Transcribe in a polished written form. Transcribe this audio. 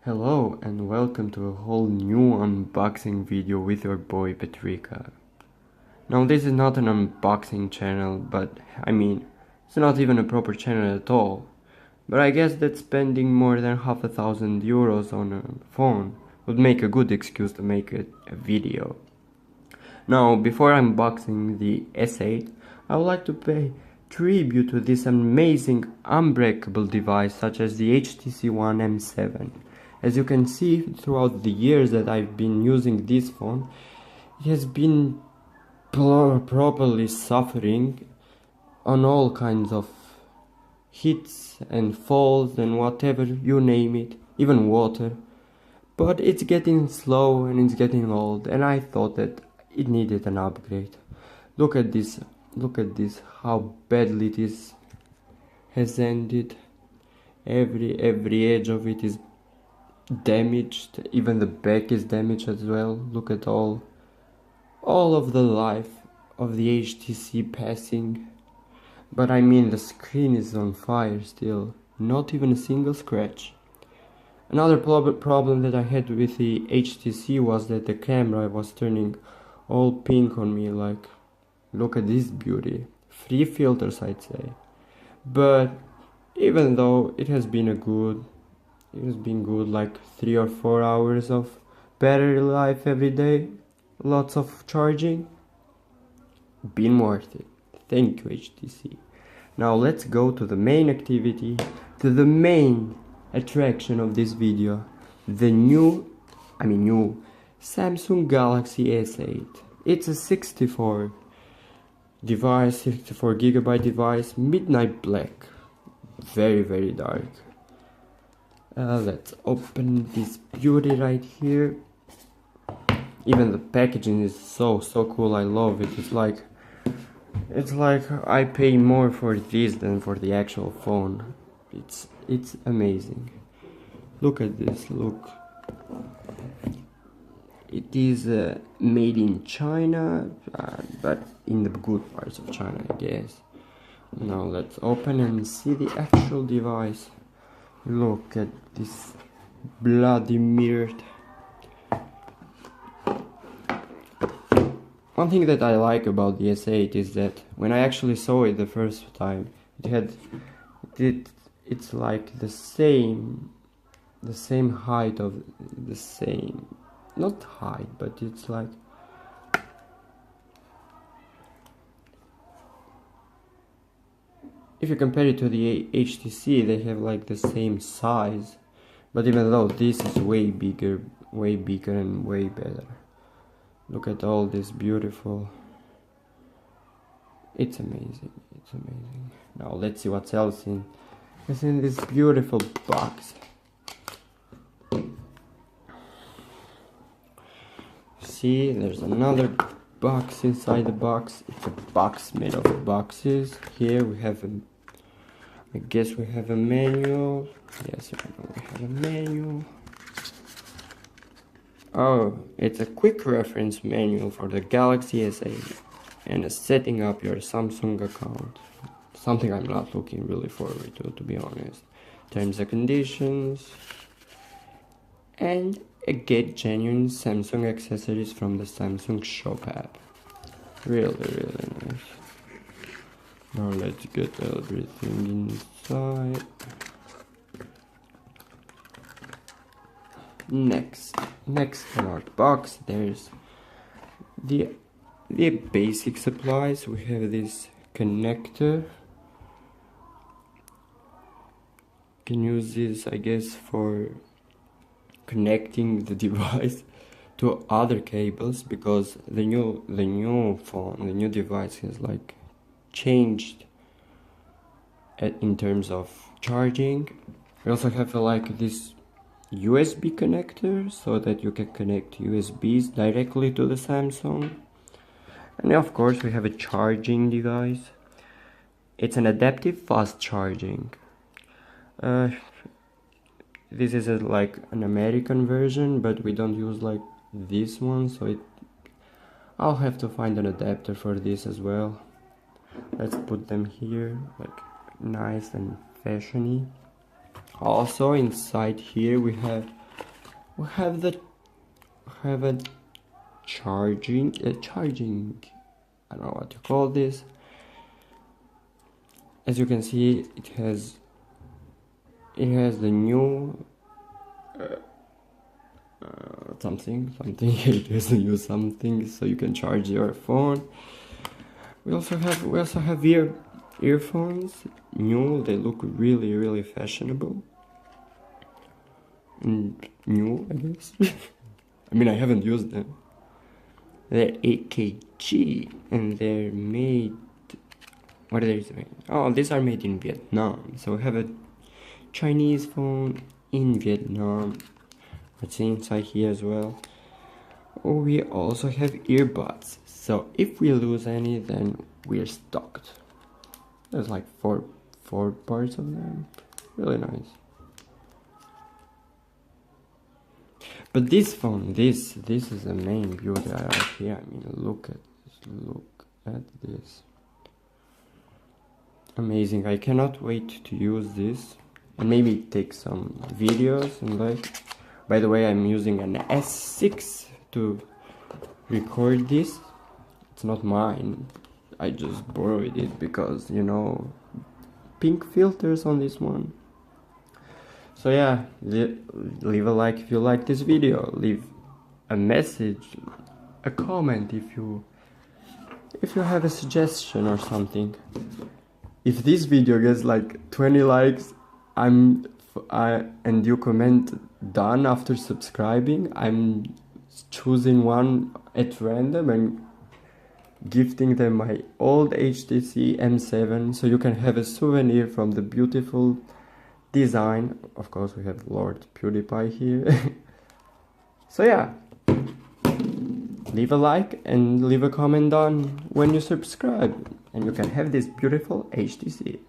Hello and welcome to a whole new unboxing video with your boy Petrika. Now this is not an unboxing channel, but it's not even a proper channel at all. But I guess that spending more than €500,000 on a phone would make a good excuse to make a video. Now before unboxing the S8, I would like to pay tribute to this amazing unbreakable device such as the HTC One M7. As you can see, throughout the years that I've been using this phone, it has been properly suffering on all kinds of hits and falls and whatever, you name it, even water. But it's getting slow and it's getting old, and I thought that it needed an upgrade. Look at this, how badly this has ended. Every edge of it is damaged, even the back is damaged as well. Look at all of the life of the HTC passing. But the screen is on fire still, not even a single scratch. Another problem that I had with the HTC was that the camera was turning all pink on me, like, look at this beauty. Free filters, I'd say. But even though it has been good, like 3 or 4 hours of battery life every day, lots of charging, been worth it. Thank you, HTC. Now let's go to the main activity, to the main attraction of this video, the new Samsung Galaxy S8. It's a 64 GB device, midnight black, very dark. Let's open this beauty right here. Even the packaging is so cool. I love it. It's like I pay more for this than for the actual phone. It's amazing. Look at this. Look. It is made in China, but in the good parts of China, I guess. Now let's open and see the actual device. Look at this bloody mirror. One thing that I like about the S8 is that when I actually saw it the first time, it's like the same height of the same, not height, but it's like, if you compare it to the HTC, they have like the same size, but even though this is way bigger and way better. Look at all this beautiful. It's amazing. Now let's see what's else is in this beautiful box. See, there's another box inside the box. It's a box made of boxes. Here we have I guess we have a manual. Yes, we have a manual. Oh, it's a quick reference manual for the Galaxy S8 and setting up your Samsung account. Something I'm not looking really forward to be honest. Terms and conditions. And get genuine Samsung accessories from the Samsung Shop app. Really nice. Now let's get everything inside. Next in our box, there's the basic supplies. We have this connector. Can use this, I guess, for connecting the device to other cables, because the new device has like changed in terms of charging. We also have like this USB connector so that you can connect USBs directly to the Samsung. And of course we have a charging device. It's an adaptive fast charging. This is like an American version, but we don't use like this one, so I'll have to find an adapter for this as well. Let's put them here, like nice and fashiony. Also inside here we have we have a charging I don't know what to call this. As you can see, it has the new something it has the new something, so you can charge your phone. We also have earphones, new. They look really fashionable and new, I guess. I mean, I haven't used them. They're AKG and they're made. What are they made? Oh, these are made in Vietnam. So we have a Chinese phone in Vietnam. What's inside here as well. Oh, we also have earbuds. So if we lose any, then we're stuck. There's like four parts of them. Really nice. But this phone, this is the main beauty I like here. I mean, look at this. Amazing. I cannot wait to use this and maybe take some videos and like. By the way, I'm using an S6 to record this. It's not mine. I just borrowed it because, you know, pink filters on this one. So yeah, leave a like if you like this video. Leave a message, a comment if you have a suggestion or something. If this video gets like 20 likes, and you comment done after subscribing, I'm choosing one at random and gifting them my old HTC M7, so you can have a souvenir from the beautiful design. Of course, we have Lord PewDiePie here. So yeah, leave a like and leave a comment down when you subscribe, and you can have this beautiful HTC.